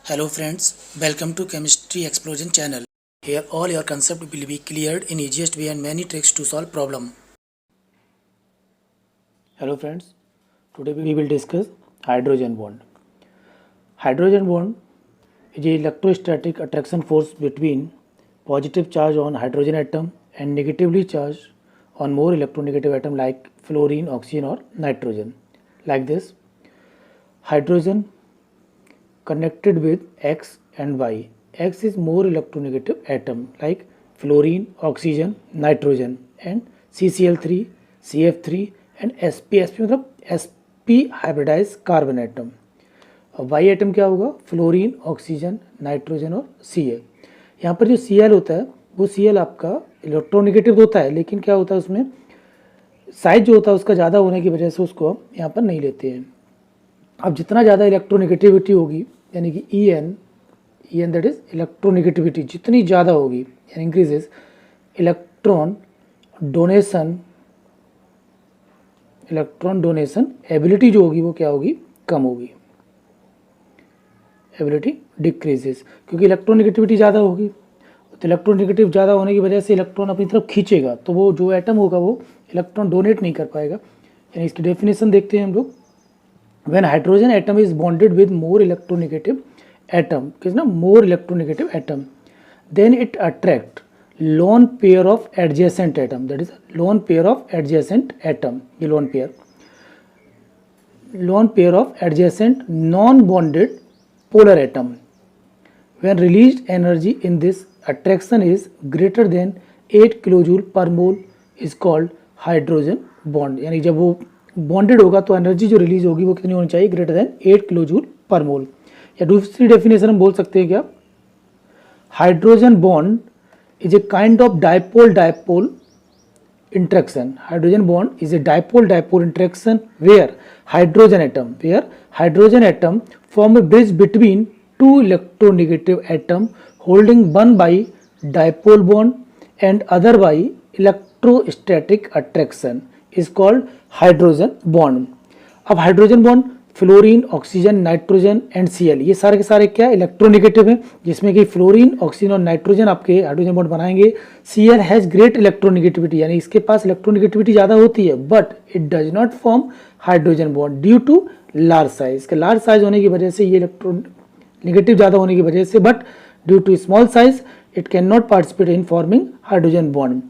Hello friends, welcome to Chemistry Explosion channel. Here all your concepts will be cleared in easiest way and many tricks to solve problem. Hello friends, today we will discuss hydrogen bond. Hydrogen bond is a electrostatic attraction force between positive charge on hydrogen atom and negatively charged on more electronegative atom like fluorine, oxygen or nitrogen. Like this, hydrogen connected with X and Y. X is more electronegative atom like fluorine, oxygen, nitrogen and CCl3, CF3 and sp मतलब sp hybridized carbon atom. और Y atom क्या होगा? Fluorine, oxygen, nitrogen और Cl. यहाँ पर जो Cl होता है वो Cl आपका इलेक्ट्रोनेगेटिव होता है, लेकिन क्या होता है उसमें साइज जो होता है उसका ज़्यादा होने की वजह से उसको हम यहाँ पर नहीं लेते हैं. अब जितना ज़्यादा इलेक्ट्रोनेगेटिविटी होगी यानी कि E N that is electronegativity जितनी ज़्यादा होगी यानी इंक्रीजेस इलेक्ट्रॉन डोनेशन एबिलिटी जो होगी वो क्या होगी? कम होगी. एबिलिटी डिक्रीजेस क्योंकि इलेक्ट्रोनेगेटिविटी ज़्यादा होगी. तो इलेक्ट्रोनेगेटिव ज़्यादा होने की वजह से इलेक्ट्रॉन अपनी तरफ खींचेगा तो वो जो एटम होगा वो इलेक्ट्रॉन डोनेट नहीं कर पाएगा. यानी इसकी डेफिनेशन देखते हैं हम लोग. When hydrogen atom is bonded with more electronegative atom, then it attract lone pair of adjacent atom. That is lone pair of adjacent atom. ये lone pair of adjacent non-bonded polar atom. When released energy in this attraction is greater than 8 kilojoule per mole is called hydrogen bond. यानी जब वो bonded होगा तो energy जो release होगी वो कितनी होनी चाहिए? ग्रेटर देन 8 किलोजूल पर मोल. या दूसरी डेफिनेशन हम बोल सकते हैं क्या? Hydrogen bond is a kind of dipole interaction. Hydrogen bond is a dipole interaction where hydrogen atom form a bridge between two electronegative atom holding one by dipole bond and other by electrostatic attraction is called hydrogen bond. अब hydrogen bond fluorine, oxygen, nitrogen and Cl ये सारे के सारे क्या electronegative हैं, जिसमें कि fluorine, oxygen और नाइट्रोजन आपके हाइड्रोजन बॉन्ड बनाएंगे. Cl हैज ग्रेट इलेक्ट्रोनेगेटिविटी यानी इसके पास इलेक्ट्रोनेगेटिविटी ज़्यादा होती है but it does not form hydrogen bond due to large size. इसके लार्ज साइज होने की वजह से ये इलेक्ट्रोनेगेटिव ज़्यादा होने की वजह से but due to small size it can not participate in forming hydrogen bond.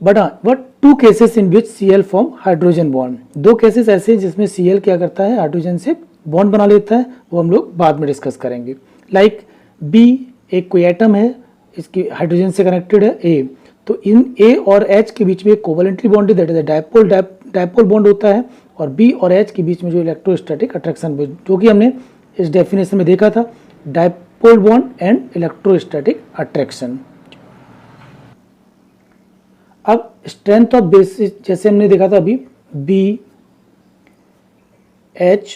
But two cases in which Cl form hydrogen bond. दो केसेस ऐसे हैं जिसमें Cl क्या करता है? हाइड्रोजन से बॉन्ड बना लेता है. वो हम लोग बाद में डिस्कस करेंगे. लाइक B एक कोई एटम है, इसकी हाइड्रोजन से कनेक्टेड है A. तो इन A और H के बीच में covalently bond that is dipole bond होता है और B और H के बीच में जो इलेक्ट्रोस्टैटिक अट्रैक्शन जो कि हमने इस डेफिनेशन में देखा था, dipole bond and electrostatic attraction. अब स्ट्रेंथ ऑफ बेसिस जैसे हमने देखा था अभी B H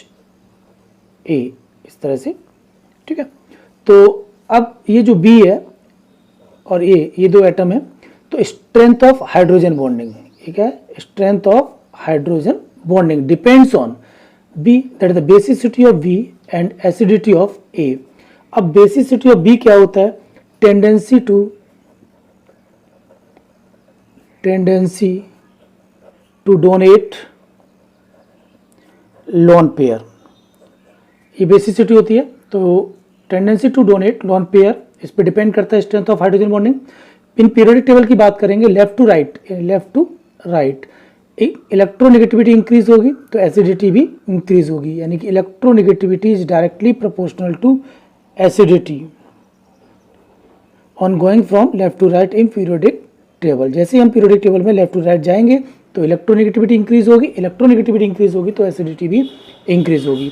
A इस तरह से, ठीक है. तो अब ये जो B है और A ये दो एटम है तो स्ट्रेंथ ऑफ हाइड्रोजन बॉन्डिंग ठीक है. Strength of hydrogen bonding depends on B that is the basicity of B and acidity of A. अब बेसिसिटी ऑफ B क्या होता है? Tendency to donate lone pair, ये बेसिसिटी होती है. तो tendency to donate lone pair इस पे डिपेंड करता है strength of hydrogen bonding. In periodic table की बात करेंगे left to right electronegativity increase होगी तो एसिडिटी भी इंक्रीज होगी. यानी कि electronegativity is directly proportional to acidity on going from left to right in periodic table. जैसे हम पीरियोडिक टेबल में लेफ्ट टू राइट जाएंगे तो इलेक्ट्रोनेगेटिविटी इंक्रीज होगी तो एसिडिटी भी इंक्रीज होगी.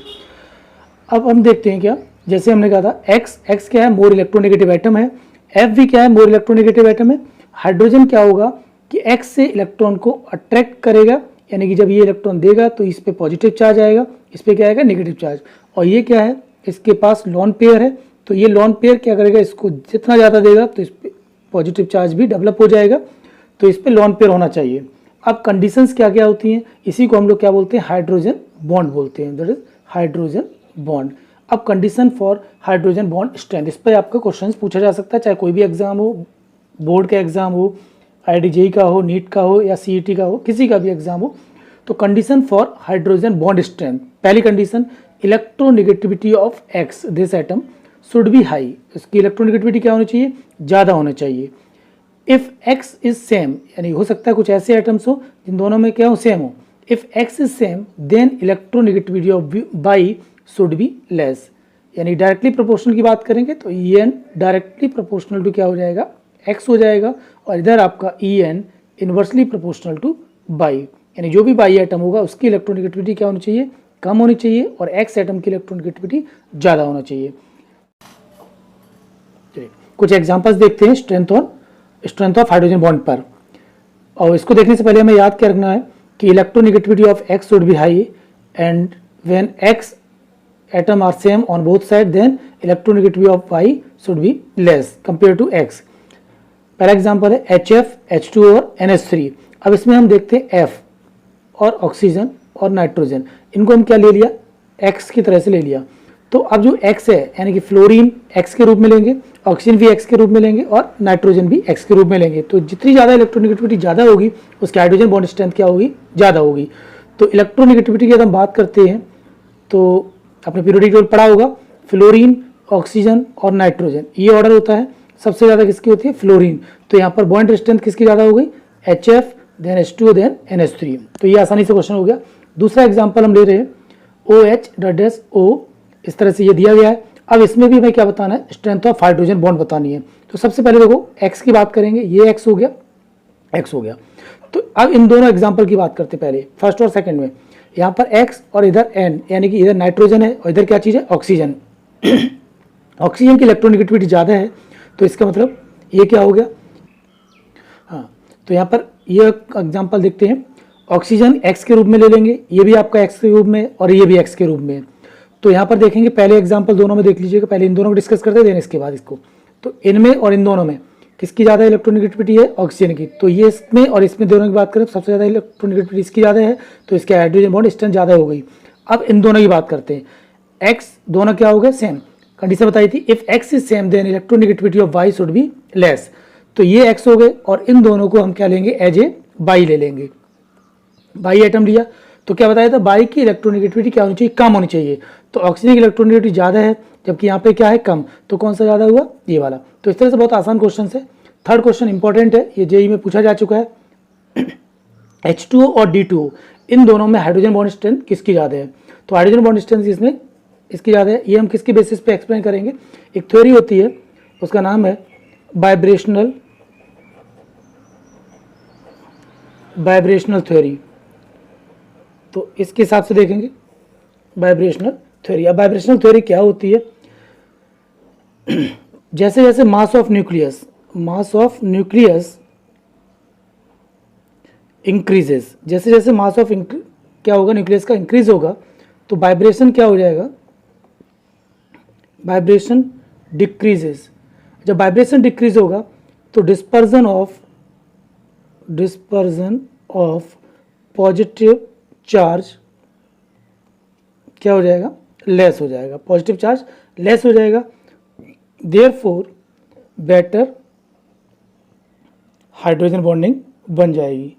अब हम देखते हैं क्या, जैसे हमने कहा था एक्स क्या है? मोर इलेक्ट्रोनेगेटिव एटम है. एफ भी क्या है? मोर इलेक्ट्रोनेगेटिव एटम है. हाइड्रोजन क्या होगा कि एक्स से इलेक्ट्रॉन को अट्रैक्ट करेगा यानी कि जब ये इलेक्ट्रॉन देगा तो इस पे पॉजिटिव चार्ज आएगा, इस पे क्या आएगा? Negative charge. और ये क्या है? इसके पास लॉन पेयर है तो ये लॉन पेयर क्या करेगा? इसको जितना ज़्यादा देगा तो इस पे पॉजिटिव चार्ज भी डेवलप हो जाएगा. तो इस पे लॉन पेयर होना चाहिए. अब कंडीशंस क्या क्या होती हैं? इसी को हम लोग क्या बोलते हैं? हाइड्रोजन बॉन्ड बोलते हैं. That is hydrogen bond. अब condition for hydrogen bond strength, इस पर आपका क्वेश्चन पूछा जा सकता है, चाहे कोई भी एग्जाम हो, बोर्ड का एग्जाम हो, IIT का हो, नीट का हो या CET का हो, किसी का भी एग्जाम हो। तो condition for hydrogen bond strength, पहली condition electronegativity of X this atom should be high, इसकी इलेक्ट्रोनेगेटिविटी क्या होनी चाहिए, ज़्यादा होना चाहिए। इफ़ एक्स इज सेम, यानी हो सकता है कुछ ऐसे एटम्स हो जिन दोनों में क्या हो, सेम हो। If X is same then electronegativity of Y should be less, यानी डायरेक्टली प्रोपोर्शनल की बात करेंगे तो En डायरेक्टली प्रोपोर्शनल टू क्या हो जाएगा, x हो जाएगा, और इधर आपका En inversely proportional two by, यानी जो भी बाई एटम होगा उसकी इलेक्ट्रोनेगेटिविटी क्या होनी चाहिए, कम होनी चाहिए, और x एटम की इलेक्ट्रोनेगेटिविटी ज़्यादा होना चाहिए। चलिए कुछ एग्जांपल्स देखते हैं स्ट्रेंथ ऑफ हाइड्रोजन बॉन्ड पर, और इसको देखने से पहले हमें याद क्या रखना है कि electronegativity of x should be high, and when x atom are same on both sides then electronegativity of y should be less compared to x। पहला एग्जांपल है HF, H2 और NH3। अब इसमें हम देखते हैं F और ऑक्सीजन और नाइट्रोजन, इनको हम क्या ले लिया, X की तरह से ले लिया। तो अब जो X है यानी कि फ्लोरीन X के रूप में लेंगे, ऑक्सीजन भी X के रूप में लेंगे और नाइट्रोजन भी X के रूप में लेंगे। तो जितनी ज़्यादा इलेक्ट्रोनेगेटिविटी ज़्यादा होगी उसकी हाइड्रोजन बॉन्ड स्ट्रेंथ क्या होगी, ज़्यादा होगी। तो इलेक्ट्रोनेगेटिविटी की अगर हम बात करते हैं तो आपने पीरियोडिक टेबल पढ़ा होगा, फ्लोरीन, ऑक्सीजन और नाइट्रोजन, ये ऑर्डर होता है। सबसे ज़्यादा किसकी होती है, फ्लोरीन। तो यहाँ पर बॉन्ड स्ट्रेंथ किसकी ज़्यादा हो गई, HF, then H2, then NH3। तो ये आसानी से क्वेश्चन हो गया। दूसरा एग्जाम्पल हम ले रहे हैं OH-O, इस तरह से ये दिया गया है। अब इसमें भी हमें क्या बताना है, स्ट्रेंथ ऑफ हाइड्रोजन बॉन्ड बतानी है। तो सबसे पहले देखो एक्स की बात करेंगे, ये एक्स हो गया, एक्स हो गया। तो अब इन दोनों एग्जाम्पल की बात करते पहले, फर्स्ट और सेकंड में। यहाँ पर x और इधर n, यानी कि इधर नाइट्रोजन है और इधर क्या चीज़ है, ऑक्सीजन। ऑक्सीजन की इलेक्ट्रोनेगेटिविटी ज़्यादा है, तो इसका मतलब ये क्या हो गया, हाँ। तो यहाँ पर ये एग्जांपल देखते हैं, ऑक्सीजन x के रूप में ले लेंगे, ये भी आपका x के रूप में और ये भी x के रूप में। तो यहाँ पर देखेंगे पहले एग्जाम्पल दोनों में देख लीजिएगा, पहले इन दोनों को डिस्कस करते हैं, देन इसके बाद इसको। तो इनमें और इन दोनों में किसकी ज़्यादा इलेक्ट्रोनेगेटिविटी है, ऑक्सीजन की। तो ये इसमें और इसमें दोनों की बात करें तो सबसे ज़्यादा इलेक्ट्रोनेगेटिविटी इसकी ज़्यादा है, तो इसके हाइड्रोजन बॉन्ड स्ट्रेंथ ज़्यादा हो गई। अब इन दोनों की बात करते हैं, एक्स दोनों क्या हो गए, सेम। कंडीशन बताई थी if X is same then electronegativity of Y should be less. तो ये एक्स हो गए और इन दोनों को हम क्या लेंगे, एज ए बाई ले लेंगे। बाई आइटम लिया तो क्या बताया था, बाई की इलेक्ट्रोनेगेटिविटी क्या होनी चाहिए, कम होनी चाहिए। तो ऑक्सीजन की इलेक्ट्रोनेगेटिविटी ज़्यादा है जबकि यहाँ पे क्या है, कम। तो कौन सा ज़्यादा हुआ, ये वाला। तो इस तरह से बहुत आसान क्वेश्चन है। थर्ड क्वेश्चन इंपॉर्टेंट है, ये जेई में पूछा जा चुका है। H2O और D2O, इन दोनों में हाइड्रोजन बॉन्ड स्ट्रेंथ किसकी ज़्यादा है। तो हाइड्रोजन बॉन्ड स्ट्रेंथ इसमें इसकी ज़्यादा है। ये हम किसके बेसिस पे एक्सप्लेन करेंगे, एक थ्योरी होती है उसका नाम है वाइब्रेशनल थ्योरी। तो इसके हिसाब से देखेंगे वाइब्रेशनल थ्योरी। अब वाइब्रेशनल थ्योरी क्या होती है, जैसे जैसे मास ऑफ न्यूक्लियस इंक्रीजेस, जैसे जैसे मास ऑफ क्या होगा, न्यूक्लियस का इंक्रीज होगा, तो वाइब्रेशन क्या हो जाएगा, वाइब्रेशन डिक्रीजेस। जब वाइब्रेशन डिक्रीज होगा तो डिस्पर्जन ऑफ पॉजिटिव चार्ज क्या हो जाएगा, लेस हो जाएगा, पॉजिटिव चार्ज लेस हो जाएगा। देयरफॉर बेटर हाइड्रोजन बॉन्डिंग बन जाएगी।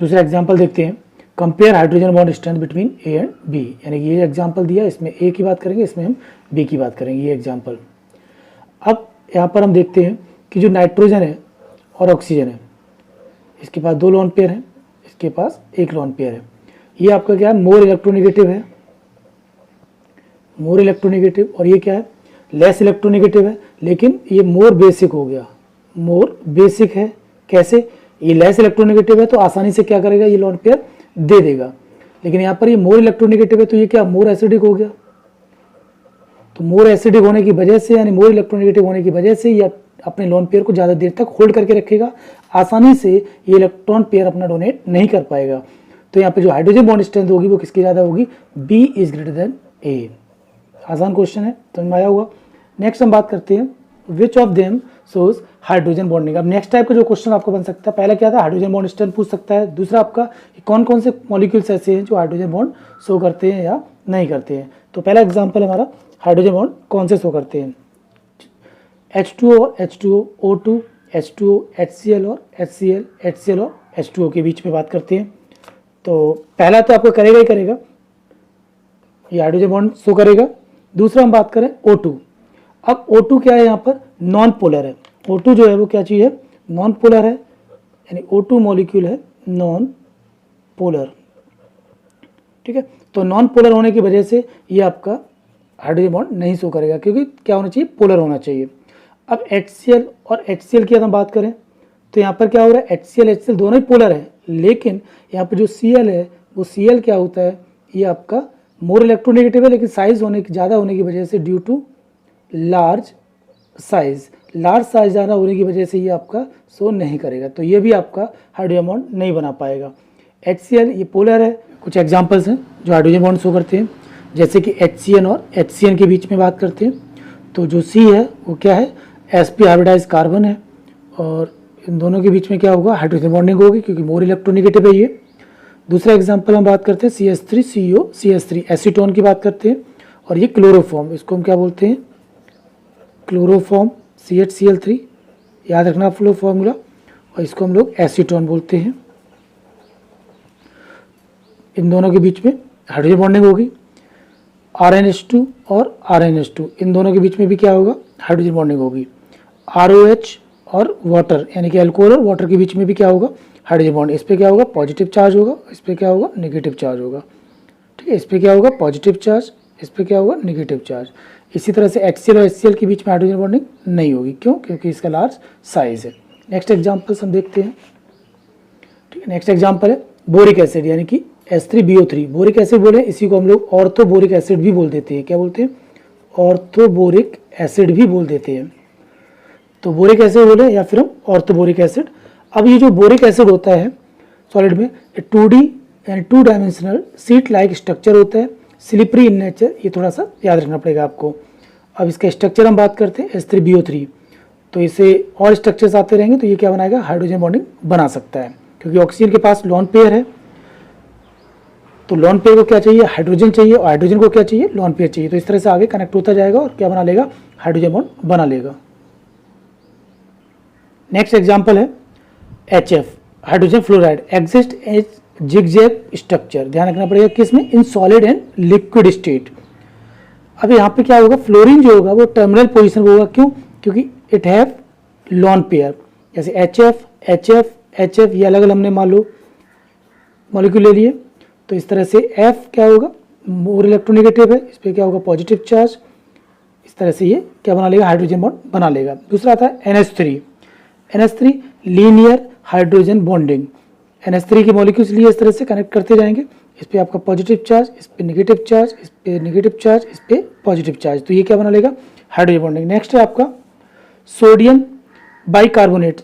दूसरा एग्जांपल देखते हैं, compare hydrogen bond strength between A and B. यानी कि ये एग्जांपल दिया, इसमें ए की बात करेंगे, इसमें हम बी की बात करेंगे, ये एग्जांपल। अब यहाँ पर हम देखते हैं कि जो नाइट्रोजन है और ऑक्सीजन है, इसके पास 2 लोन पेयर हैं, इसके पास 1 लोन पेयर है। ये आपका क्या है, मोर इलेक्ट्रोनेगेटिव है, मोर इलेक्ट्रोनेगेटिव, और ये क्या है, लेस इलेक्ट्रोनेगेटिव है। लेकिन ये मोर बेसिक हो गया, मोर बेसिक है। कैसे, ये लेस इलेक्ट्रोनेगेटिव है तो आसानी से क्या करेगा, ये लोन पेयर दे देगा। लेकिन यहाँ पर ये मोर इलेक्ट्रोनेगेटिव है तो ये क्या, मोर एसिडिक हो गया। तो मोर एसिडिक होने की वजह से, यानी मोर इलेक्ट्रोनेगेटिव होने की वजह से ये अपने लोन पेयर को ज़्यादा देर तक होल्ड करके रखेगा, आसानी से ये इलेक्ट्रॉन पेयर अपना डोनेट नहीं कर पाएगा। तो यहाँ पे जो हाइड्रोजन बॉन्ड स्ट्रेंथ होगी वो किसकी ज़्यादा होगी, बी इज ग्रेटर देन ए। आसान क्वेश्चन है, समझ में आया होगा। नेक्स्ट हम बात करते हैं, which of them shows hydrogen bonding. अब नेक्स्ट टाइप का जो क्वेश्चन आपको बन सकता है, पहला क्या था, हाइड्रोजन बॉन्ड स्ट्रेंथ पूछ सकता है। दूसरा आपका कौन कौन से मॉलिक्यूल्स ऐसे हैं जो हाइड्रोजन बॉन्ड शो करते हैं या नहीं करते हैं। तो पहला एग्जांपल हमारा हाइड्रोजन बॉन्ड कौन से शो करते हैं, H2O और H2O, O2, H2O, HCl और HCl, HCl और H2O के बीच में बात करते हैं। तो पहला तो आपको करेगा ही करेगा, ये हाइड्रोजन बॉन्ड शो करेगा। दूसरा हम बात करें O2। अब O2 क्या है, यहाँ पर नॉन पोलर है। O2 जो है वो क्या चीज़ है, नॉन पोलर है, यानी O2 मॉलिक्यूल है नॉन पोलर। ठीक है, तो नॉन पोलर होने की वजह से ये आपका हाइड्रोजन बॉन्ड नहीं शो करेगा, क्योंकि क्या होना चाहिए, पोलर होना चाहिए। अब HCl और HCl की अगर हम बात करें तो यहाँ पर क्या हो रहा है, HCl दोनों ही पोलर है, लेकिन यहाँ पर जो Cl है वो Cl क्या होता है, ये आपका मोर इलेक्ट्रोनेगेटिव है, लेकिन साइज होने की ज़्यादा होने की वजह से ड्यू टू लार्ज साइज ज़्यादा होने की वजह से ये आपका शो नहीं करेगा, तो ये भी आपका हाइड्रोजन बॉन्ड नहीं बना पाएगा। HCl ये पोलर है। कुछ एग्जांपल्स हैं जो हाइड्रोजन बॉन्ड शो करते हैं, जैसे कि HCN और HCN के बीच में बात करते हैं, तो जो C है वो क्या है, sp हाइब्रिडाइज कार्बन है, और इन दोनों के बीच में क्या होगा, हाइड्रोजन बॉन्डिंग होगी, क्योंकि मोर इलेक्ट्रोनेगेटिव है ये। दूसरा एग्जाम्पल हम बात करते हैं CH3CO CH3 एसीटोन की बात करते हैं, और ये क्लोरोफॉर्म, इसको हम क्या बोलते हैं, क्लोरोफॉर्म CHCl3, याद रखना फ्लो फॉर्मूला, और इसको हम लोग एसीटोन बोलते हैं। इन दोनों के बीच में हाइड्रोजन बॉन्डिंग होगी। RnH2 और RnH2, इन दोनों के बीच में भी क्या होगा, हाइड्रोजन बॉन्डिंग होगी। ROH और वाटर, यानी कि अल्कोहल और वाटर के बीच में भी क्या होगा, हाइड्रोजन बॉन्ड। इस पर क्या होगा, पॉजिटिव चार्ज होगा, इस पर क्या होगा, नेगेटिव चार्ज होगा। ठीक है, इस पर क्या होगा, पॉजिटिव चार्ज, इस पर क्या होगा, नेगेटिव चार्ज। इसी तरह से HCl और HCl के बीच में हाइड्रोजन बॉन्डिंग नहीं होगी, क्यों, क्योंकि इसका लार्ज साइज है। नेक्स्ट एग्जाम्पल्स हम देखते हैं। ठीक है, नेक्स्ट एग्जाम्पल है बोरिक एसिड, यानी कि H3BO3। बोरिक एसिड बोले, इसी को हम लोग ऑर्थोबोरिक एसिड भी बोल देते हैं। क्या बोलते हैं, ऑर्थोबोरिक एसिड भी बोल देते हैं। तो बोरिक एसिड बोले या फिर हम ऑर्थोबोरिक एसिड। अब ये जो बोरिक एसिड होता है सॉलिड में, 2D यानी 2 डायमेंशनल सीट लाइक स्ट्रक्चर होता है, स्लिपरी इन नेचर, ये थोड़ा सा याद रखना पड़ेगा आपको। अब इसका स्ट्रक्चर हम बात करते हैं H3BO3, तो इसे और स्ट्रक्चर्स आते रहेंगे, तो ये क्या बनाएगा, हाइड्रोजन बॉन्डिंग बना सकता है, क्योंकि ऑक्सीजन के पास लोन पेयर है, तो लोन पेयर को क्या चाहिए, हाइड्रोजन चाहिए, और हाइड्रोजन को क्या चाहिए, लोन पेयर चाहिए। तो इस तरह से आगे कनेक्ट होता जाएगा और क्या बना लेगा, हाइड्रोजन बॉन्ड बना लेगा। नेक्स्ट एग्जाम्पल है HF, hydrogen fluoride, exist as zigzag structure. ध्यान रखना पड़ेगा किसमें, in solid and liquid state. अब यहाँ पे क्या होगा, फ्लोरीन जो होगा वो टर्मिनल पोजीशन होगा, क्यों, क्योंकि इट हैव लोन पेयर। जैसे HF ये अलग अलग हमने मान लो मॉलिक्यूल ले लिए, तो इस तरह से F क्या होगा, मोर इलेक्ट्रोनेगेटिव है, इस पर क्या होगा, पॉजिटिव चार्ज। इस तरह से ये क्या बना लेगा, हाइड्रोजन बॉन्ड बना लेगा। दूसरा आता है NH3 linear hydrogen bonding. NH3 के मॉलिक्यूल्स लिए इस तरह से कनेक्ट करते जाएंगे, इस पर आपका पॉजिटिव चार्ज, इस पर नेगेटिव चार्ज, इस पर नेगेटिव चार्ज, इस पर पॉजिटिव चार्ज, तो ये क्या बना लेगा, हाइड्रोजन बॉन्डिंग। नेक्स्ट है आपका सोडियम बाइकार्बोनेट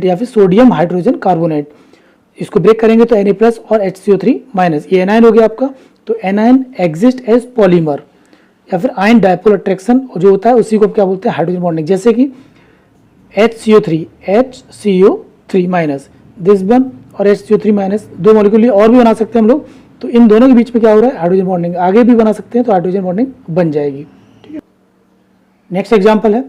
या फिर सोडियम हाइड्रोजन कार्बोनेट। इसको ब्रेक करेंगे तो Na+ और HCO3-, ये एनायन हो गया आपका। तो एनायन एग्जिस्ट एज पॉलीमर या फिर आयन डायपोल अट्रैक्शन जो होता है उसी को क्या बोलते हैं, हाइड्रोजन बॉन्डिंग। जैसे कि HCO3- दिस वन और HCO3- दो मॉलिक्यूल और भी बना सकते हैं हम लोग। तो इन दोनों के बीच में क्या हो रहा है, हाइड्रोजन बॉन्डिंग आगे भी बना सकते हैं, तो हाइड्रोजन बॉन्डिंग बन जाएगी। ठीक है, नेक्स्ट एग्जांपल है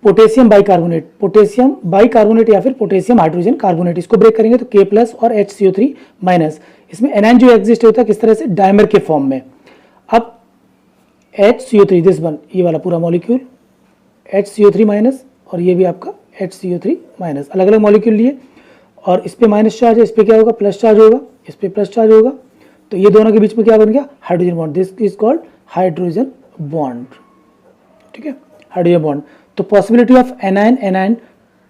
पोटेशियम बाइकार्बोनेट या फिर पोटेशियम हाइड्रोजन कार्बोनेट। इसको ब्रेक करेंगे तो K+ और HCO3-, इसमें एनायन जो एग्जिस्ट होता है किस तरह से, डायमर के फॉर्म में। अब HCO3 दिस वन, ये वाला पूरा मॉलिक्यूल HCO3- और ये भी आपका HCO3-, अलग अलग मॉलिक्यूल लिए, और इस पे माइनस चार्ज है, इस पे क्या होगा, प्लस चार्ज होगा, इस पे प्लस चार्ज होगा, तो ये दोनों के बीच में क्या बन गया, hydrogen bond. This is called hydrogen bond. ठीक है, हाइड्रोजन बॉन्ड। तो possibility of anion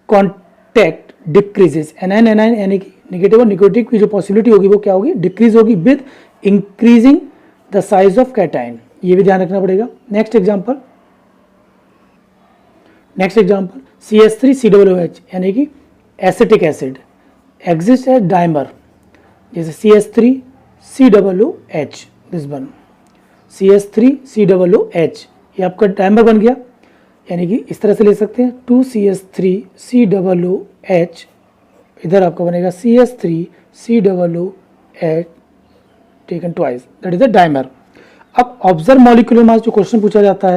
contact decreases, anion यानी कि नेगेटिव और नेगेटिव की जो पॉसिबिलिटी होगी वो क्या होगी, डिक्रीज होगी with increasing the size of cation. ये भी ध्यान रखना पड़ेगा। नेक्स्ट एग्जांपल CH3COOH यानी कि acetic acid exist as dimer. जैसे CH3COOH, दिस वन CH3COOH, ये आपका डाइमर बन गया, यानी कि इस तरह से ले सकते हैं 2CH3COOH, इधर आपका बनेगा CH3COOH taken twice, that is the dimer. अब ऑब्जर्व मॉलिक्यूलर मास जो क्वेश्चन पूछा जाता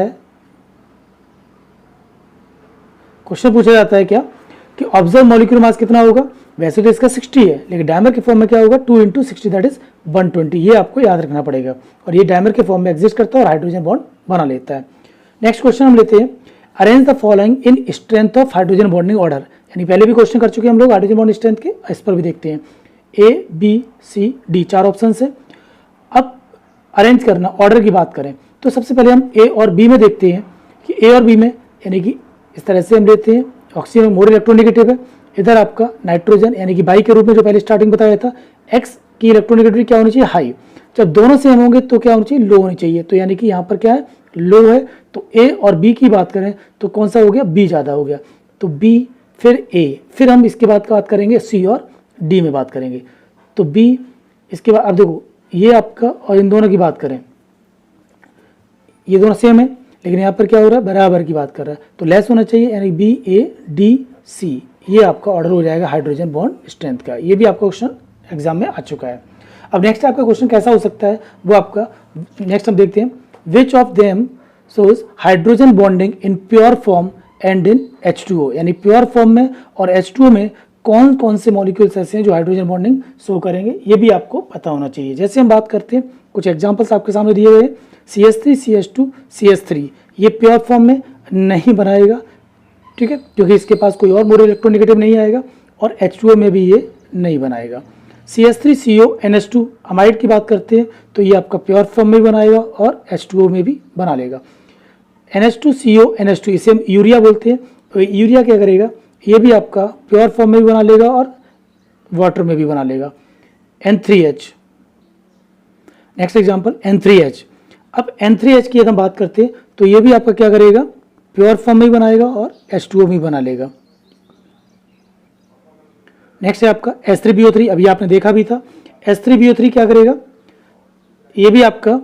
है, क्या कि ऑब्जर्व मॉलिक्यूलर मास कितना होगा। वैसे तो इसका 60 है, लेकिन डायमर के फॉर्म में क्या होगा, 2 × 60 दैट इज 120। ये आपको याद रखना पड़ेगा, और ये डायमर के फॉर्म में एग्जिस्ट करता है और हाइड्रोजन बॉन्ड बना लेता है। नेक्स्ट क्वेश्चन हम लेते हैं, arrange the following in strength of hydrogen bonding order. यानी पहले भी क्वेश्चन कर चुके हैं हम लोग हाइड्रोजन बॉन्ड स्ट्रेंथ के, इस पर भी देखते हैं। A B C D 4 option है। अब अरेंज करना, ऑर्डर की बात करें तो सबसे पहले हम ए और बी में देखते हैं कि ए और बी में, यानी कि इस तरह से हम लेते हैं, ऑक्सीजन में मोर इलेक्ट्रोनेगेटिव है, इधर आपका नाइट्रोजन यानी कि बाई के रूप में जो पहले स्टार्टिंग बताया था, एक्स की इलेक्ट्रोनेगेटिविटी क्या होनी चाहिए, हाई। जब दोनों सेम होंगे तो क्या होनी चाहिए, लो होनी चाहिए। तो यानी कि यहाँ पर क्या है, लो है। तो ए और बी की बात करें तो कौन सा हो गया, बी ज़्यादा हो गया, तो बी, फिर ए, फिर हम इसके बाद बात करेंगे सी और डी में बात करेंगे। तो बी, इसके बाद अब देखो ये आपका, और इन दोनों की बात करें, ये दोनों सेम है, लेकिन यहाँ पर क्या हो रहा है, बराबर की बात कर रहा है, तो लेस होना चाहिए, यानी बी ए डी सी, ये आपका ऑर्डर हो जाएगा हाइड्रोजन बॉन्ड स्ट्रेंथ का। ये भी आपका क्वेश्चन एग्जाम में आ चुका है। अब नेक्स्ट आपका क्वेश्चन कैसा हो सकता है, वो आपका नेक्स्ट हम देखते हैं, which of them shows hydrogen bonding in pure form and in H2O। यानी प्योर फॉर्म में और H2O में कौन कौन से मॉलिक्यूल्स ऐसे हैं जो हाइड्रोजन बॉन्डिंग शो करेंगे, ये भी आपको पता होना चाहिए। जैसे हम बात करते हैं, कुछ एग्जांपल्स आपके सामने दिए हुए हैं, CH3 CH2 CH3, ये प्योर फॉर्म में नहीं बनाएगा, ठीक है, क्योंकि इसके पास कोई और मोर इलेक्ट्रोनेगेटिव नहीं आएगा, और H2O में भी ये नहीं बनाएगा। CH3CO NH2 अमाइड की बात करते हैं तो ये आपका प्योर फॉर्म में भी बनाएगा और H2O में भी बना लेगा। NH2CO NH2 इसे हम यूरिया बोलते हैं, तो यूरिया क्या करेगा, ये भी आपका प्योर फॉर्म में भी बना लेगा और वाटर में भी बना लेगा। N3H, next example N3H। अब N3H की हम बात करते हैं तो ये भी आपका क्या करेगा, प्योर फॉर्म में भी बनाएगा और H2O में बना लेगा। नेक्स्ट है आपका H3BO3, अभी आपने देखा भी था। H3BO3 क्या करेगा, ये भी आपका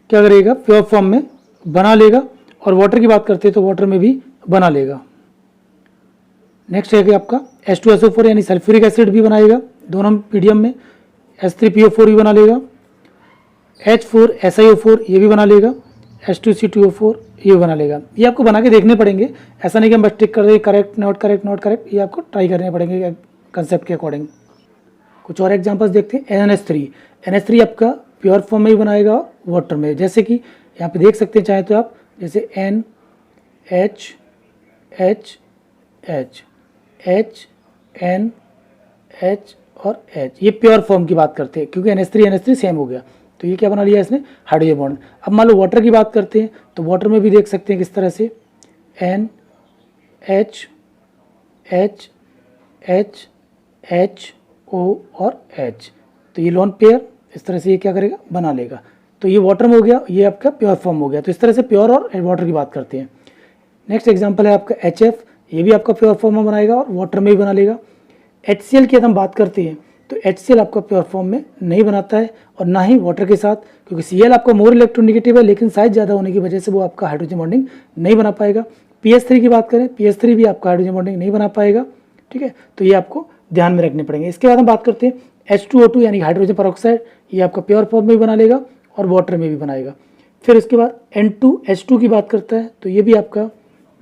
क्या करेगा, प्योर फॉर्म में बना लेगा, और वाटर की बात करते हैं तो वाटर में भी बना लेगा। नेक्स्ट है कि आपका H2SO4 यानी सल्फ्यूरिक एसिड भी बनाएगा दोनों मीडियम में, H3PO4 भी बना लेगा, H4SiO4 ये भी बना लेगा, H2C2O4 ये भी बना लेगा। ये आपको बना के देखने पड़ेंगे, ऐसा नहीं कि हम बस टिक कर दें correct not correct not correct, ये आपको ट्राई करने पड़ेंगे कंसेप्ट के अकॉर्डिंग। कुछ और एग्जांपल्स देखते हैं। NH3 आपका प्योर फॉर्म में ही बनाएगा वाटर में, जैसे कि यहाँ पे देख सकते हैं चाहे तो आप, जैसे NH H H H N H और H, ये प्योर फॉर्म की बात करते हैं, क्योंकि NH3 सेम हो गया, तो ये क्या बना लिया इसने, हाइड्रोजन बॉन्ड। अब मान लो वाटर की बात करते हैं तो वाटर में भी देख सकते हैं किस तरह से, NH H H H O और H, तो ये लोन पेयर इस तरह से ये क्या करेगा, बना लेगा। तो ये वाटर में हो गया, ये आपका प्योर फॉर्म हो गया। तो इस तरह से प्योर और वाटर की बात करते हैं। नेक्स्ट एग्जांपल है आपका HF, ये भी आपका प्योर फॉर्म में बनाएगा और वाटर में भी बना लेगा। HCl की हम बात करते हैं तो HCl आपका प्योर फॉर्म में नहीं बनाता है और ना ही वाटर के साथ, क्योंकि Cl आपका मोर इलेक्ट्रोनेगेटिव है, लेकिन साइज ज़्यादा होने की वजह से वो आपका हाइड्रोजन बॉन्डिंग नहीं बना पाएगा। PH3 की बात करें, PH3 भी आपका हाइड्रोजन बॉन्डिंग नहीं बना पाएगा, ठीक है, तो ये आपको ध्यान में रखने पड़ेंगे। इसके बाद हम बात करते हैं H2O2 यानी हाइड्रोजन परऑक्साइड, ये आपका प्योर फॉर्म में भी बना लेगा और वाटर में भी बनाएगा। फिर इसके बाद N2H2 की बात करता है तो ये भी आपका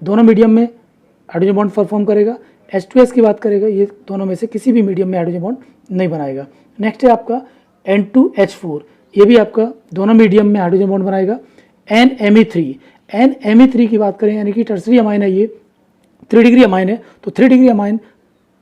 दोनों मीडियम में हाइड्रोजन बॉन्ड परफॉर्म करेगा। H2S की बात करेगा, ये दोनों में से किसी भी मीडियम में हाइड्रोजन बॉन्ड नहीं बनाएगा। नेक्स्ट है आपका N2H4, ये भी आपका दोनों मीडियम में हाइड्रोजन बॉन्ड बनाएगा। NMe3 की बात करें, यानी कि टर्सरी अमाइन है, ये 3 डिग्री अमाइन है, तो 3 डिग्री अमाइन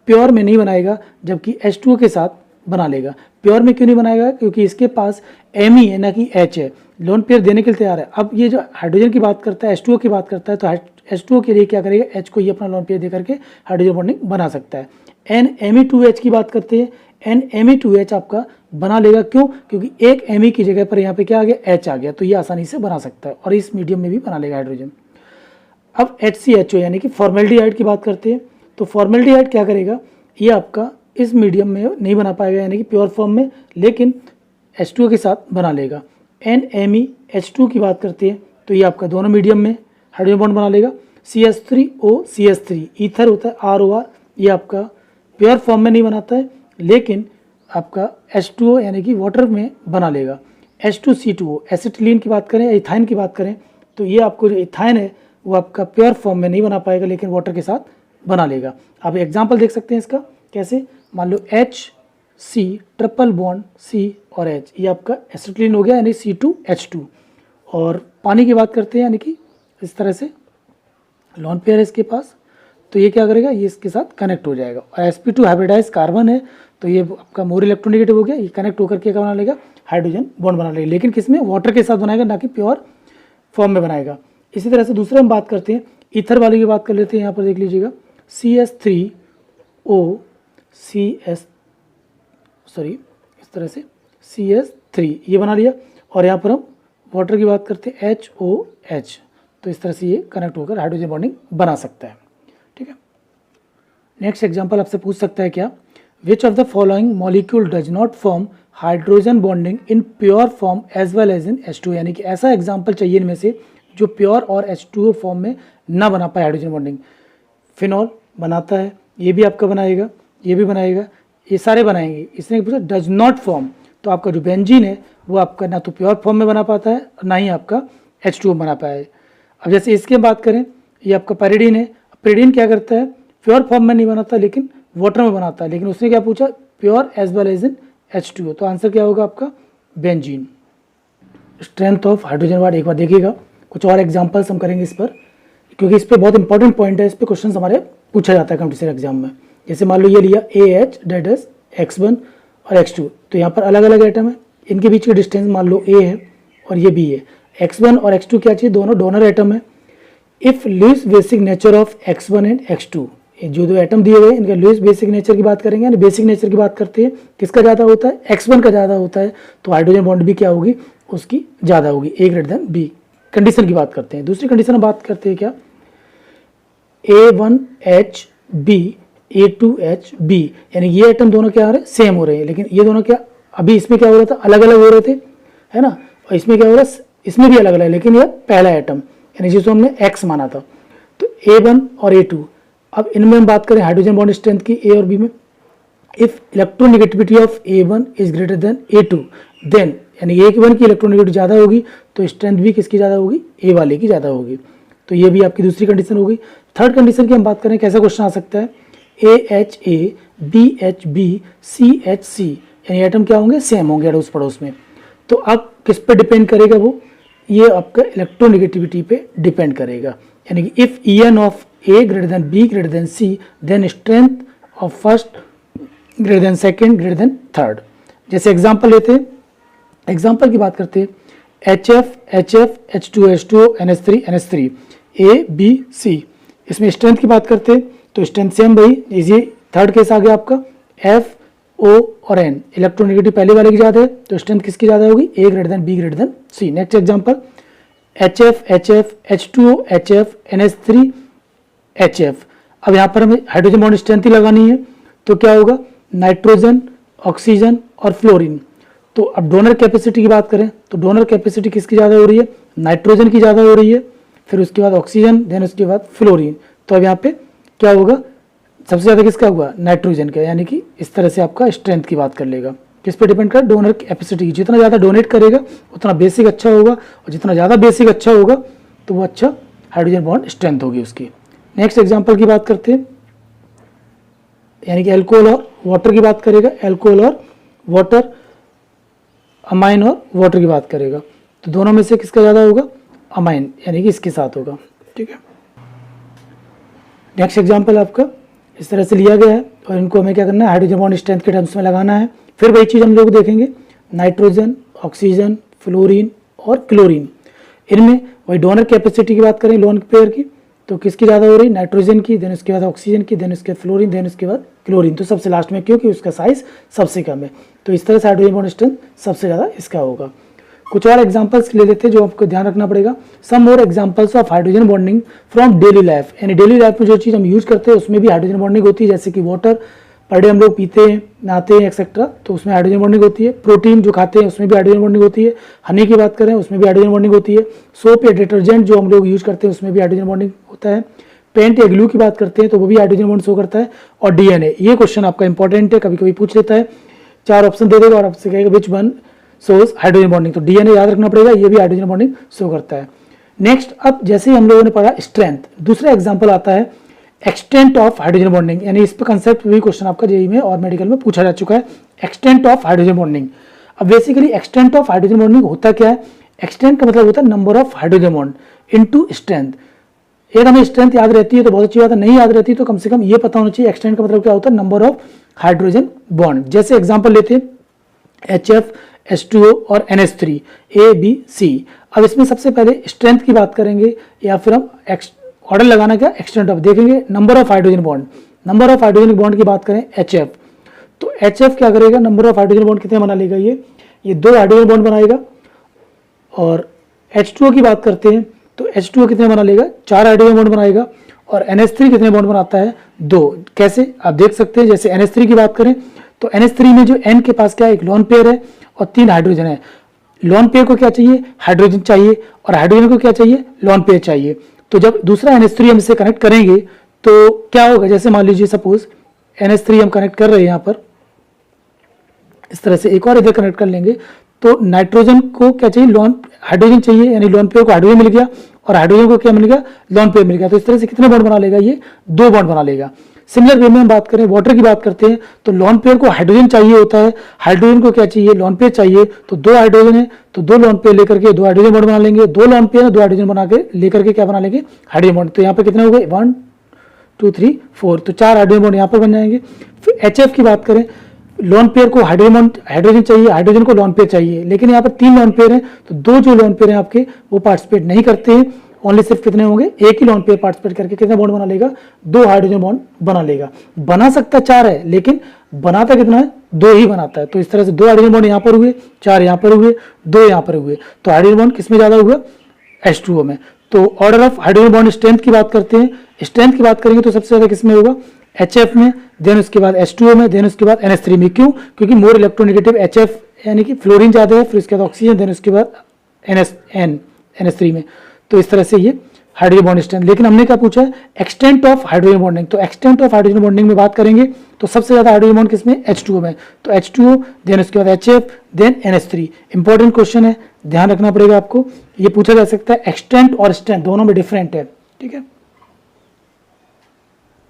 प्योर में नहीं बनाएगा, जबकि H2O के साथ बना लेगा। प्योर में क्यों नहीं बनाएगा, क्योंकि इसके पास Me है ना कि H है, लोन पेयर देने के लिए तैयार है। अब ये जो हाइड्रोजन की बात करता है, H2O की बात करता है, तो H2O के लिए क्या करेगा, H को ये अपना लोन पेयर दे करके हाइड्रोजन बॉन्डिंग बना सकता है। NMe2H की बात करते हैं, NMe2H आपका बना लेगा, क्यों, क्योंकि एक Me की जगह पर यहाँ पे क्या आ गया, H आ गया, तो ये आसानी से बना सकता है और इस मीडियम में भी बना लेगा हाइड्रोजन। अब HCHO यानी कि फॉर्मेल्डिहाइड की बात करते हैं, तो फॉर्मेल्डिहाइड क्या करेगा, ये आपका इस मीडियम में नहीं बना पाएगा, यानी कि प्योर फॉर्म में, लेकिन H2O के साथ बना लेगा। NMeH2 की बात करते हैं तो ये आपका दोनों मीडियम में हाइड्रोजन बॉन्ड बना लेगा। CH3OCH3 ईथर होता है, ROR, ये आपका प्योर फॉर्म में नहीं बनाता है, लेकिन आपका H2O यानी कि वाटर में बना लेगा। H2C2O एसिटिलीन की बात करें, इथाइन की बात करें, तो ये आपको जो इथाइन है वो आपका प्योर फॉर्म में नहीं बना पाएगा, लेकिन वाटर के साथ बना लेगा। आप एग्जाम्पल देख सकते हैं इसका कैसे, मान लो HC ट्रिपल बॉन्ड C और H, ये आपका एसिटिलीन हो गया यानी C2H2। और पानी की बात करते हैं यानी कि इस तरह से लॉन पेयर है इसके पास, तो ये क्या करेगा, ये इसके साथ कनेक्ट हो जाएगा। और sp2 हाइब्रिडाइज कार्बन है, तो ये आपका मोर इलेक्ट्रोनेगेटिव हो गया, ये कनेक्ट होकर के क्या बना लेगा, हाइड्रोजन बॉन्ड बना लेगा, लेकिन किसमें, वाटर के साथ बनाएगा, ना कि प्योर फॉर्म में बनाएगा। इसी तरह से दूसरे हम बात करते हैं ईथर वाले की बात कर लेते हैं। यहाँ पर देख लीजिएगा CH3O इस तरह से CH3 ये बना लिया, और यहाँ पर हम वाटर की बात करते हैं HOH, तो इस तरह से ये कनेक्ट होकर हाइड्रोजन बॉन्डिंग बना सकता है। ठीक है, नेक्स्ट एग्जांपल आपसे पूछ सकता है क्या, which of the following molecule does not form hydrogen bonding in pure form as well as in H2, यानी कि ऐसा एग्जांपल चाहिए इनमें से जो प्योर और H2O फॉर्म में ना बना पाए हाइड्रोजन बॉन्डिंग। फिनॉल बनाता है, ये भी आपका बनाएगा, ये भी बनाएगा, ये सारे बनाएंगे। इसने पूछा डज नॉट फॉर्म, तो आपका जो बेंजीन है वो आपका ना तो प्योर फॉर्म में बना पाता है, ना ही आपका H2O बना पाए। अब जैसे इसके बात करें, ये आपका पैरिडीन है, पैरिडीन क्या करता है, प्योर फॉर्म में नहीं बनाता लेकिन वाटर में बनाता है, लेकिन उसने क्या पूछा, pure as well as in H2O, तो आंसर क्या होगा आपका benzene. Strength of hydrogen bond एक बार देखिएगा, कुछ और एग्जांपल्स हम करेंगे इस पर, क्योंकि इस पर बहुत इंपॉर्टेंट पॉइंट है, इस पर क्वेश्चन हमारे पूछा जाता है कॉम्पिटिशन एग्जाम में। जैसे मान लो ये लिया AH डेट इज X1 और X2, तो यहाँ पर अलग अलग एटम है, इनके बीच की डिस्टेंस मान लो A है और ये B है। X1 और X2 क्या चाहिए, दोनों डोनर एटम है। If Lewis basic nature of X1 and X2, जो दो एटम दिए गए इनका लुईस बेसिक नेचर की बात करेंगे, यानी बेसिक नेचर की बात करते हैं, किसका ज़्यादा होता है, X1 का ज़्यादा होता है, तो हाइड्रोजन बॉन्ड भी क्या होगी, उसकी ज़्यादा होगी, A greater than B। Condition की बात करते हैं। दूसरी कंडीशन हम बात करते हैं क्या, A1HB A2HB, यानी ये एटम दोनों क्या हो रहे हैं, सेम हो रहे हैं, लेकिन ये दोनों क्या, अभी इसमें क्या हो रहा था, अलग अलग हो रहे थे, है ना, और इसमें क्या हो रहा है, इसमें भी अलग अलग, लेकिन ये पहला एटम यानी जिसको हमने X माना था। तो A1 और A2, अब इनमें हम बात करें हाइड्रोजन बॉन्ड स्ट्रेंथ की A और B में, if electronegativity of A1 is greater than A2 then, यानी A1 की इलेक्ट्रोनेगेटिविटी ज़्यादा होगी तो स्ट्रेंथ भी किसकी ज़्यादा होगी, A वाले की ज़्यादा होगी। तो ये भी आपकी दूसरी कंडीशन हो गई। थर्ड कंडीशन की हम बात करें, कैसा क्वेश्चन आ सकता है, AHA BHB CHC, यानी एटम क्या होंगे, सेम होंगे अड़ोस पड़ोस में। तो अब किस पे डिपेंड करेगा वो, ये आपका इलेक्ट्रोनेगेटिविटी पे डिपेंड करेगा, यानी कि इफ EN of A greater than B greater than C then strength of first greater than second greater than third. जैसे एग्जाम्पल लेते हैं, एग्जाम्पल की बात करते हैं, HF H2 NH3 NH3 A B C, इसमें स्ट्रेंथ की बात करते हैं तो स्ट्रेंथ सेम भाई, इजी। थर्ड केस आ गया आपका F O और N, इलेक्ट्रोनेगेटिव पहले वाले की ज़्यादा है तो स्ट्रेंथ किसकी ज़्यादा होगी, A greater than B greater than C। Next example HF H2O HF NH3 HF, अब यहाँ पर हमें हाइड्रोजन बॉन्ड स्ट्रेंथ ही लगानी है, तो क्या होगा, नाइट्रोजन ऑक्सीजन और फ्लोरीन। तो अब डोनर कैपेसिटी की बात करें तो डोनर कैपेसिटी किसकी ज़्यादा हो रही है, नाइट्रोजन की ज़्यादा हो रही है, फिर उसके बाद ऑक्सीजन, देन उसके बाद फ्लोरीन। तो अब यहाँ पे क्या होगा, सबसे ज़्यादा किसका हुआ, नाइट्रोजन का, यानी कि इस तरह से आपका स्ट्रेंथ की बात कर लेगा। किस पे डिपेंड कर, डोनर कैपेसिटी, जितना ज़्यादा डोनेट करेगा उतना बेसिक अच्छा होगा, और जितना ज़्यादा बेसिक अच्छा होगा तो वो अच्छा हाइड्रोजन बॉन्ड स्ट्रेंथ होगी उसकी। नेक्स्ट एग्जाम्पल की बात करते हैं, यानी कि एल्कोहल और वाटर की बात करेगा, एल्कोहल और वाटर, अमाइन और वाटर की बात करेगा, तो दोनों में से किसका ज़्यादा होगा, अमाइन, यानी कि इसके साथ होगा। ठीक है, नेक्स्ट एग्जाम्पल आपका इस तरह से लिया गया है, और इनको हमें क्या करना है, हाइड्रोजन बॉन्ड स्ट्रेंथ के टर्म्स में लगाना है। फिर वही चीज़ हम लोग देखेंगे, नाइट्रोजन ऑक्सीजन फ्लोरीन और क्लोरीन, इनमें वही डोनर कैपेसिटी की बात करें लोन पेयर की, तो किसकी ज़्यादा हो रही, नाइट्रोजन की, देन उसके बाद ऑक्सीजन की, देन उसके फ्लोरीन, देन उसके बाद क्लोरीन, तो सबसे लास्ट में, क्योंकि उसका साइज सबसे कम है, तो इस तरह से हाइड्रोजन बॉन्ड स्ट्रेंथ सबसे ज़्यादा इसका होगा। कुछ और एग्जांपल्स ले लेते हैं जो आपको ध्यान रखना पड़ेगा। Some more examples of hydrogen bonding from daily life, यानी डेली लाइफ में जो चीज़ हम यूज़ करते हैं उसमें भी हाइड्रोजन बॉन्डिंग होती है, जैसे कि वाटर पर डे हम लोग पीते हैं, नहाते हैं एक्सेट्रा, तो उसमें हाइड्रोजन बॉन्डिंग होती है। प्रोटीन जो खाते हैं उसमें भी हाइड्रोजन बॉन्डिंग होती है। हनी की बात करें उसमें भी हाइड्रोजन बॉन्डिंग होती है। सोप या डिटर्जेंट जो हम लोग यूज़ करते हैं उसमें भी हाइड्रोजन बॉन्डिंग होता है। पेंट या ग्लू की बात करते हैं तो वो भी हाइड्रोजन बॉन्ड शो करता है। और डीएनए, ये क्वेश्चन आपका इंपॉर्टेंट है, कभी कभी पूछ लेता है, 4 ऑप्शन दे देगा और आपसे कहेगा which one shows hydrogen bonding, तो डीएनए याद रखना पड़ेगा, ये भी हाइड्रोजन बॉन्डिंग शो करता है। नेक्स्ट, अब जैसे ही हम लोगों ने पढ़ा स्ट्रेंथ, दूसरा एग्जांपल आता है एक्सटेंट ऑफ हाइड्रोजन बॉन्डिंग, यानी इस पर कंसेप्ट भी क्वेश्चन आपका जेईई में और मेडिकल में पूछा जा चुका है, एक्सटेंट ऑफ हाइड्रोजन बॉन्डिंग। अब basically extent of hydrogen bonding होता क्या है? एक्सटेंट का मतलब होता है number of hydrogen bond into strength. एक हमें स्ट्रेंथ याद रहती है तो बहुत अच्छी बात है, नहीं याद रहती तो कम से कम ये पता होना चाहिए एक्सटेंट का मतलब क्या होता है, नंबर ऑफ हाइड्रोजन बॉन्ड। जैसे एग्जांपल लेते हैं HF, H2O और NH3, A, B, C। अब इसमें सबसे पहले स्ट्रेंथ की बात करेंगे या फिर हम ऑर्डर लगाना क्या, एक्सटेंट ऑफ देखेंगे। Number of hydrogen bond, number of hydrogen bond की बात करें HF, तो HF क्या करेगा, नंबर ऑफ हाइड्रोजन बॉन्ड कितने बना लेगा, ये 2 हाइड्रोजन बॉन्ड बनाएगा। और H2O की बात करते हैं तो H2O कितने बना लेगा, 4 हाइड्रोजन बॉन्ड बनाएगा। और NH3 कितने बॉन्ड बनाता है, 2। कैसे आप देख सकते हैं, जैसे NH3 की बात करें तो NH3 में जो N के पास क्या है, एक लोन पेयर है और 3 हाइड्रोजन है। लोन पेयर को क्या चाहिए, हाइड्रोजन चाहिए, और हाइड्रोजन को क्या चाहिए, लोन पेयर चाहिए। तो जब दूसरा NH3 हम इसे कनेक्ट करेंगे तो क्या होगा, जैसे मान लीजिए सपोज NH3 हम कनेक्ट कर रहे हैं यहाँ पर, इस तरह से एक और इधर कनेक्ट कर लेंगे, तो नाइट्रोजन को क्या चाहिए, लोन हाइड्रोजन चाहिए, यानी लोन पेयर को हाइड्रोजन मिल गया और हाइड्रोजन को क्या मिल गया, लोन पेयर मिल गया। तो इस तरह से कितने बॉन्ड बना लेगा, ये 2 बॉन्ड बना लेगा। सिमिलर वे में हम बात करें, वाटर की बात करते हैं तो लोन पेयर को हाइड्रोजन चाहिए होता है, हाइड्रोजन को क्या चाहिए, लोन पेयर चाहिए। तो 2 हाइड्रोजन है तो 2 लोन पेयर लेकर के 2 हाइड्रोजन बॉन्ड बना लेंगे, 2 लोन पेयर 2 हाइड्रोजन बना के लेकर के क्या बना लेंगे, हाइड्रोजन बॉन्ड। तो यहाँ पे कितने हो गए, 1 2 3 4, तो 4 हाइड्रोजन बॉन्ड यहाँ पर बन जाएंगे। फिर HF की बात करें, लोन पेयर को हाइड्रोजन चाहिए, हाइड्रोजन को लोन पेयर चाहिए, लेकिन यहाँ पर 3 लोन पेयर हैं तो 2 जो लोन पेयर हैं आपके वो पार्टिसिपेट नहीं करते हैं, ओनली सिर्फ कितने होंगे, एक ही लोन पेयर पार्टिसिपेट करके कितने बॉन्ड बना लेगा, 2 हाइड्रोजन बॉन्ड बना लेगा। बना सकता 4 है लेकिन बनाता कितना है, 2 ही बनाता है। तो इस तरह से 2 हाइड्रोजन बॉन्ड यहाँ पर हुए, 4 यहाँ पर हुए, 2 यहाँ पर हुए, तो हाइड्रोजन बॉन्ड किसमें ज्यादा हुआ, H2O में। तो order of hydrogen bond strength की बात करते हैं, स्ट्रेंथ की बात करेंगे तो सबसे ज्यादा किसमें होगा, HF में, देन उसके बाद H2O में, देन उसके बाद NH3 में। क्यों, क्योंकि मोर इलेक्ट्रोनेगेटिव HF यानी कि फ्लोरीन ज्यादा है, फिर उसके बाद ऑक्सीजन, देन उसके बाद NH3 में। तो इस तरह से ये हाइड्रोजन बॉन्ड स्ट्रेंथ। लेकिन हमने क्या पूछा है, एक्सटेंट ऑफ हाइड्रोजन बॉन्डिंग। तो एक्सटेंट ऑफ हाइड्रोजन बॉन्डिंग में बात करेंगे तो सबसे ज्यादा हाइड्रोजन बॉन्ड किसमें, H2O में। तो H2O, देन उसके बाद HF, then NH3। Important question है, ध्यान रखना पड़ेगा आपको, ये पूछा जा सकता है। एक्सटेंट और स्ट्रेंथ दोनों में डिफरेंट है, ठीक है।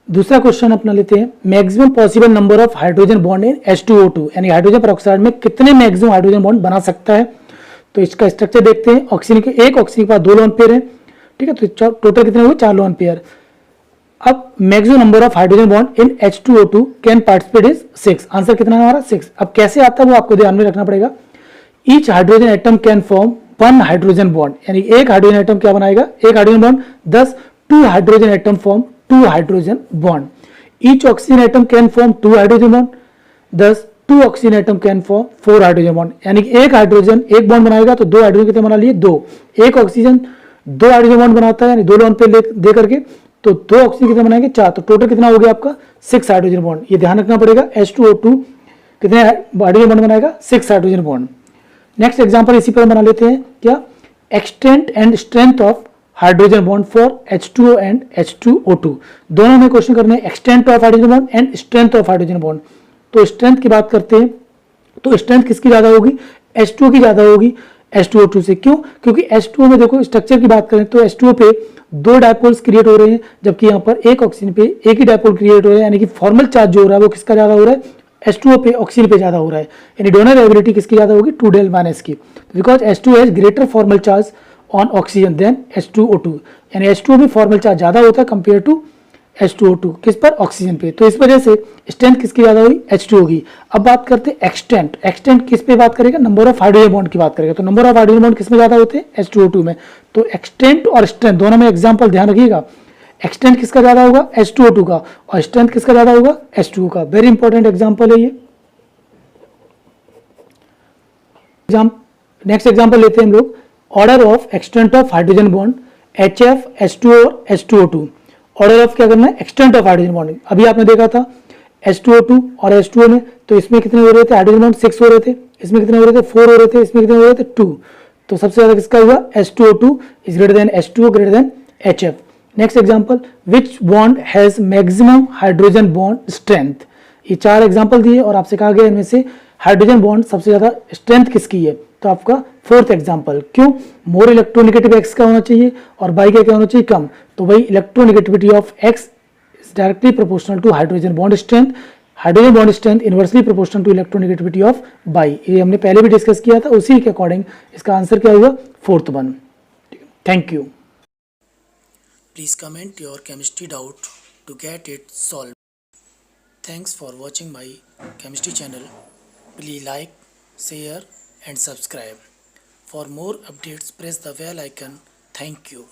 दूसरा क्वेश्चन अपना लेते हैं, maximum possible number of hydrogen bond in H2O2, यानी हाइड्रोजन पेरोक्साइड में कितने मैक्सिमम हाइड्रोजन बॉन्ड बना सकता है। तो इसका स्ट्रक्चर देखते हैं। ऑक्सीजन के एक ऑक्सीजन के पास 2 लोन पेयर है, ठीक है, तो टोटल कितने हुए, 4 लोन पेयर। अब maximum number of hydrogen bond in H2O2 can participate is 6। Answer कितना है हमारा, 6। अब कैसे आता है वो आपको ध्यान में रखना पड़ेगा। Each hydrogen atom can form 1 hydrogen bond, यानी एक हाइड्रोजन एटम क्या बनाएगा, एक hydrogen bond. 10 2 hydrogen atom form 2 hydrogen bond. Each oxygen atom can form 2 hydrogen bond. 10 2 oxygen atom can form 4 hydrogen bond, यानी कि एक हाइड्रोजन एक बॉन्ड बनाएगा तो 2 हाइड्रोजन कितने बना लिए, 2। एक ऑक्सीजन 2 हाइड्रोजन बॉन्ड बनाता है, यानी 2 लोन पे दे करके, तो 2 ऑक्सीजन कितने बनाएंगे, 4। तो टोटल कितना हो गया आपका, 6 हाइड्रोजन बॉन्ड। ये ध्यान रखना पड़ेगा, H2O2 कितने हाइड्रोजन बॉन्ड बनाएगा, 6 हाइड्रोजन बॉन्ड। नेक्स्ट एग्जांपल इसी पर बना लेते हैं, क्या, extent and strength of hydrogen bond for H2O and H2O2। दोनों में क्वेश्चन करने हैं, extent of hydrogen bond and strength of hydrogen bond. तो स्ट्रेंथ की बात करते हैं तो स्ट्रेंथ किसकी ज्यादा होगी, H2O की ज्यादा होगी H2O2 से। क्यों, क्योंकि H2O में देखो स्ट्रक्चर की बात करें तो H2O पे 2 डायपोल्स क्रिएट हो रहे हैं, जबकि यहाँ पर एक ऑक्सीजन पे एक ही डायपोल क्रिएट हो रहा है, यानी कि फॉर्मल चार्ज जो हो रहा है वो किसका ज्यादा हो रहा है, H2O पे ऑक्सीजन पे ज्यादा हो रहा है, यानी डोनर एबिलिटी किसकी ज्यादा होगी, 2del माइनस की, because H2 has greater formal charge on oxygen than H2O2, यानी H2O में फॉर्मल चार्ज ज्यादा होता है कंपेयर टू H2O2 किस पर, ऑक्सीजन पे। तो इस वजह से स्ट्रेंथ किसकी ज्यादा हुई, H2O की। अब बात करते हैं एक्सटेंट। एक्सटेंट किस पे बात करेगा, नंबर ऑफ हाइड्रोजन बॉन्ड की बात करेगा। तो नंबर ऑफ हाइड्रोजन बॉन्ड किसमें ज्यादा होते हैं, H2O2 में। तो एक्सटेंट और स्ट्रेंथ दोनों में एग्जांपल ध्यान रखिएगा, एक्सटेंट किसका ज्यादा होगा, H2O2 का, और स्ट्रेंथ किसका ज्यादा होगा, H2O का। वेरी इंपॉर्टेंट एग्जांपल है ये। नेक्स्ट एग्जांपल लेते हैं हम लोग, order of extent of hydrogen bond HF, H2O और H2O2। ऑर्डर ऑफ क्या करना है, एक्सटेंट ऑफ हाइड्रोजन बॉन्डिंग। अभी आपने देखा था H2O2 और H2O में, तो इसमें कितने हो रहे थे हाइड्रोजन बॉन्ड, 6 हो रहे थे, इसमें कितने हो रहे थे, 4 हो रहे थे, इसमें कितने हो रहे थे, 2। तो सबसे ज्यादा किसका हुआ, H2O2 is greater then H2O greater than HF। Next example, which bond has maximum hydrogen bond strength. ये 4 एग्जांपल दिए और आपसे कहा गया इनमें से हाइड्रोजन बॉन्ड सबसे ज़्यादा स्ट्रेंथ किसकी है, तो आपका फोर्थ एग्जाम्पल। क्यों, मोर इलेक्ट्रोनेगेटिव एक्स का होना चाहिए और बाई का क्या होना चाहिए, कम। तो भाई electronegativity of X is directly proportional to hydrogen bond strength, hydrogen bond strength inversely proportional to electronegativity of Y. ये हमने पहले भी डिस्कस किया था, उसी के अकॉर्डिंग इसका आंसर क्या होगा, fourth one. Thank you. Please comment your chemistry doubt to get it solved. Thanks for watching my chemistry channel. Please like, share and subscribe. For more updates, press the bell icon. Thank you.